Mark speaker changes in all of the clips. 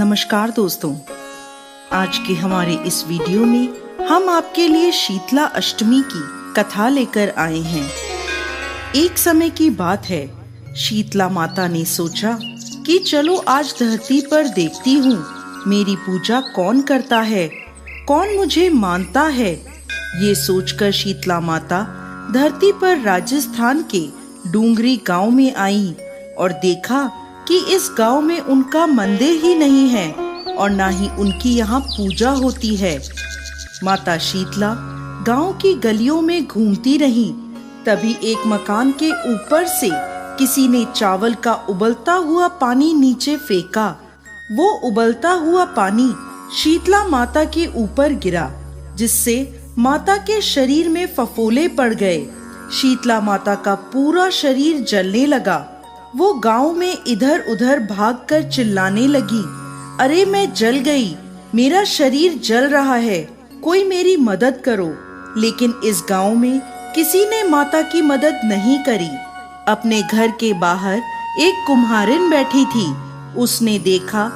Speaker 1: नमस्कार दोस्तों, आज के हमारे इस वीडियो में हम आपके लिए शीतला अष्टमी की कथा लेकर आए हैं। एक समय की बात है, शीतला माता ने सोचा कि चलो आज धरती पर देखती हूँ मेरी पूजा कौन करता है, कौन मुझे मानता है। ये सोचकर शीतला माता धरती पर राजस्थान के डूंगरी गांव में आई और देखा कि इस गांव में उनका मंदिर ही नहीं है और ना ही उनकी यहाँ पूजा होती है। माता शीतला गांव की गलियों में घूमती रही। तभी एक मकान के ऊपर से किसी ने चावल का उबलता हुआ पानी नीचे फेंका। वो उबलता हुआ पानी शीतला माता के ऊपर गिरा, जिससे माता के शरीर में फफोले पड़ गए। शीतला माता का पूरा शरीर जलने लगा। वो गांव में इधर उधर भागकर चिल्लाने लगी, अरे मैं जल गई, मेरा शरीर जल रहा है, कोई मेरी मदद करो। लेकिन इस गांव में किसी ने माता की मदद नहीं करी। अपने घर के बाहर एक कुम्हारिन बैठी थी। उसने देखा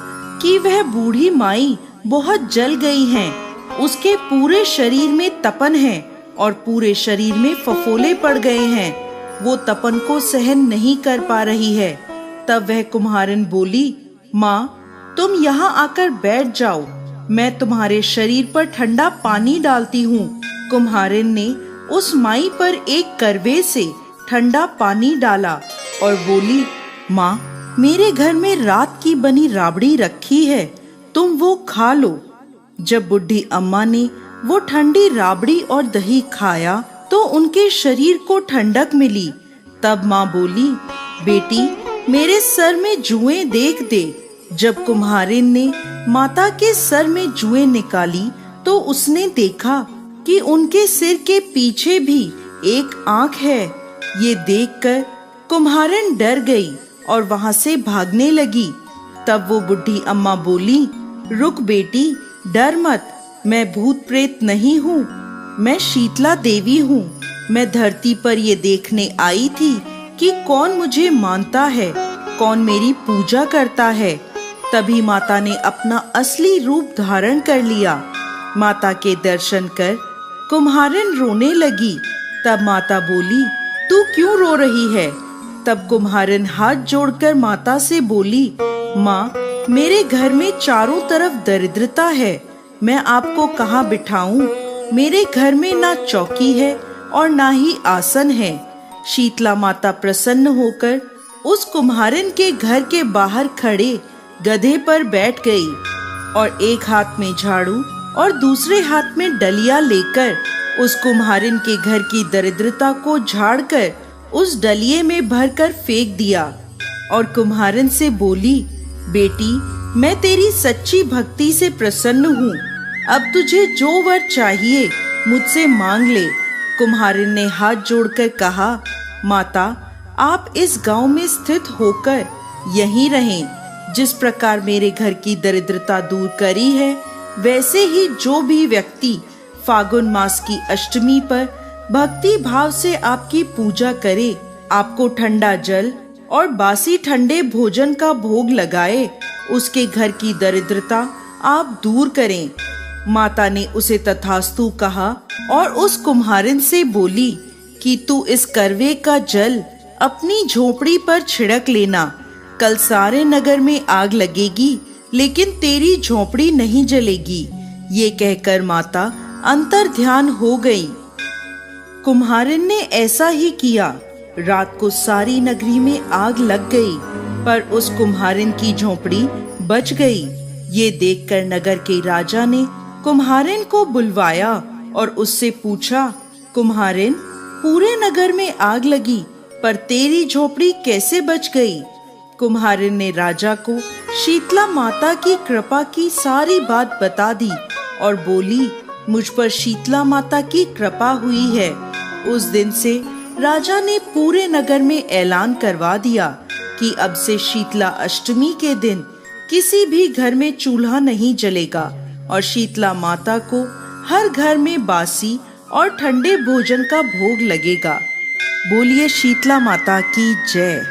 Speaker 1: कि वह बूढ़ी माई बहुत जल गई हैं। उसके पूरे शरीर में तपन है और पूरे शरीर में फफोले पड़ गए हैं। वो तपन को सहन नहीं कर पा रही है। तब वह कुम्हारिन बोली, माँ तुम यहाँ आकर बैठ जाओ, मैं तुम्हारे शरीर पर ठंडा पानी डालती हूँ। कुम्हारिन ने उस माई पर एक करवे से ठंडा पानी डाला और बोली, माँ मेरे घर में रात की बनी राबड़ी रखी है, तुम वो खा लो। जब बुढ़ी अम्मा ने वो ठंडी राबड़ी और दही खाया तो उनके शरीर को ठंडक मिली। तब माँ बोली, बेटी मेरे सर में जुएं देख दे। जब कुम्हारिन ने माता के सर में जुएं निकाली तो उसने देखा कि उनके सिर के पीछे भी एक आंख है। ये देखकर कुम्हारिन डर गई और वहाँ से भागने लगी। तब वो बुढ़ी अम्मा बोली, रुक बेटी, डर मत, मैं भूत प्रेत नहीं हूँ, मैं शीतला देवी हूँ। मैं धरती पर ये देखने आई थी कि कौन मुझे मानता है, कौन मेरी पूजा करता है। तभी माता ने अपना असली रूप धारण कर लिया। माता के दर्शन कर कुम्हारिन रोने लगी। तब माता बोली, तू क्यों रो रही है? तब कुम्हारिन हाथ जोड़कर माता से बोली, माँ मेरे घर में चारों तरफ दरिद्रता है, मैं आपको कहाँ बिठाऊं? मेरे घर में ना चौकी है और ना ही आसन है। शीतला माता प्रसन्न होकर उस कुम्हारिन के घर के बाहर खड़े गधे पर बैठ गई और एक हाथ में झाड़ू और दूसरे हाथ में डलिया लेकर उस कुम्हारिन के घर की दरिद्रता को झाड़कर उस डलिये में भरकर फेंक दिया और कुम्हारिन से बोली, बेटी मैं तेरी सच्ची भक्ति से प्रसन्न हूँ, अब तुझे जो वर चाहिए मुझसे मांग ले। कुम्हारिन ने हाथ जोड़कर कहा, माता आप इस गांव में स्थित होकर यहीं रहें। जिस प्रकार मेरे घर की दरिद्रता दूर करी है, वैसे ही जो भी व्यक्ति फागुन मास की अष्टमी पर भक्ति भाव से आपकी पूजा करे, आपको ठंडा जल और बासी ठंडे भोजन का भोग लगाए, उसके घर की दरिद्रता आप दूर करें। माता ने उसे तथास्तु कहा और उस कुम्हारिन से बोली कि तू इस करवे का जल अपनी झोपड़ी पर छिड़क लेना। कल सारे नगर में आग लगेगी लेकिन तेरी झोपड़ी नहीं जलेगी। ये कहकर माता अंतर ध्यान हो गई। कुम्हारिन ने ऐसा ही किया। रात को सारी नगरी में आग लग गई, पर उस कुम्हारिन की झोपड़ी बच गई। ये देखकर नगर के राजा ने कुम्हारिन को बुलवाया और उससे पूछा, कुम्हारिन पूरे नगर में आग लगी पर तेरी झोपड़ी कैसे बच गई? कुम्हारिन ने राजा को शीतला माता की कृपा की सारी बात बता दी और बोली, मुझ पर शीतला माता की कृपा हुई है। उस दिन से राजा ने पूरे नगर में ऐलान करवा दिया कि अब से शीतला अष्टमी के दिन किसी भी घर में चूल्हा नहीं जलेगा और शीतला माता को हर घर में बासी और ठंडे भोजन का भोग लगेगा। बोलिए शीतला माता की जय।